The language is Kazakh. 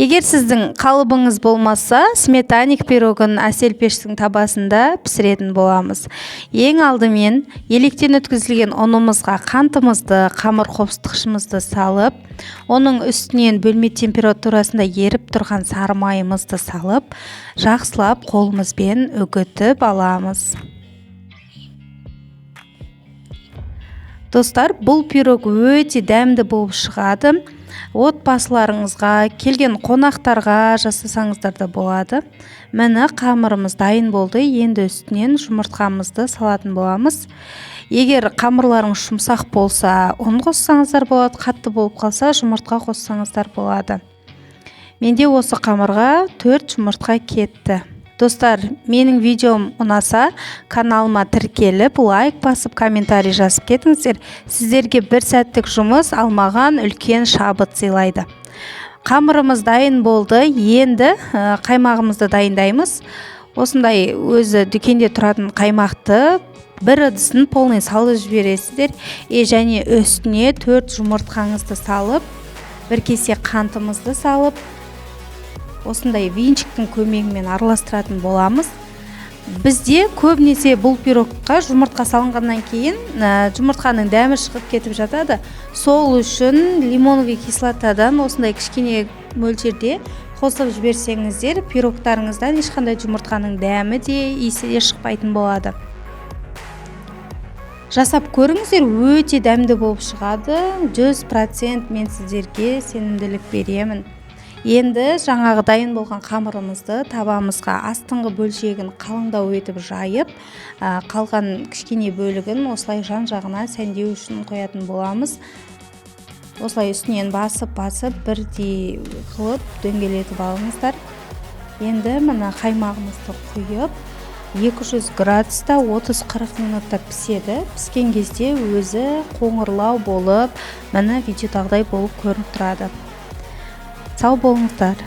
Егер сіздің қалыбыңыз болмаса, сметаник пирогын әсел пештің табасында пісіретін боламыз. Ең алдымен електен өткізілген ұнымызға қантымызды, қамыр қопсытқышымызды салып, оның үстінен бөлме температурасында еріп тұрған сары майымызды салып, жақсылап қолымызбен үгітіп аламыз. Достар, бұл пирог өте дәмді болып шығады. Отбасыларыңызға, келген қонақтарға жасасаңыздар да болады. Міне қамырымыз дайын болды. Енді үстінен жұмыртқамызды салатын боламыз. Егер қамырларыңыз жұмсақ болса, ұн қоссаңыздар болады, қатты болып қалса, жұмыртқа қоссаңыздар болады. Менде осы қамырға 4 жұмыртқа кетті. Достар, менің видеом ұнаса, каналыма тіркеліп, лайк басып, комментарий жазып кетіңіздер. Сіздерге бір сәттік жұмыс алмаған үлкен шабыт сыйлайды. Қамырымыз дайын болды. Енді қаймағымызды дайындаймыз. Осындай өзі дүкенде тұратын қаймақты бір ыдысын полный салып жібересіздер. Және үстіне 4 жұмыртқаңызды салып, бір кесе қантымызды салып, осындай венчиктің көмегімен араластыратын боламыз. Бізде көбінесе бұл пирогқа жұмыртқа салынғаннан кейін жұмыртқаның дәмі шығып кетіп жатады. Сол үшін лимоновый кислотадан осындай кішкене мөлшерде қосып жіберсеңіздер, пирогтарыңыздан ешқандай жұмыртқаның дәмі де, иісі де шықпайтын болады. Жасап көріңіздер, өте дәмді болып шығады. 100% мен сіздерге сенімділік беремін. Енді жаңағы дайын болған қамырымызды табамызға астыңғы бөлшегін қалыңдау етіп жайып, қалған кішкене бөлігін осылай жан-жағына сәндеу үшін қоятын боламыз. Осылай үстінен басып бірдей қылып дөңгелетіп алыңыздар. Енді мына қаймағымызды құйып, 200 градуста 30-40 минутта піседі. Піскен кезде өзі қоңырлау болып, мына видеодағыдай болып көрініп тұрады. Сау болыңыздар.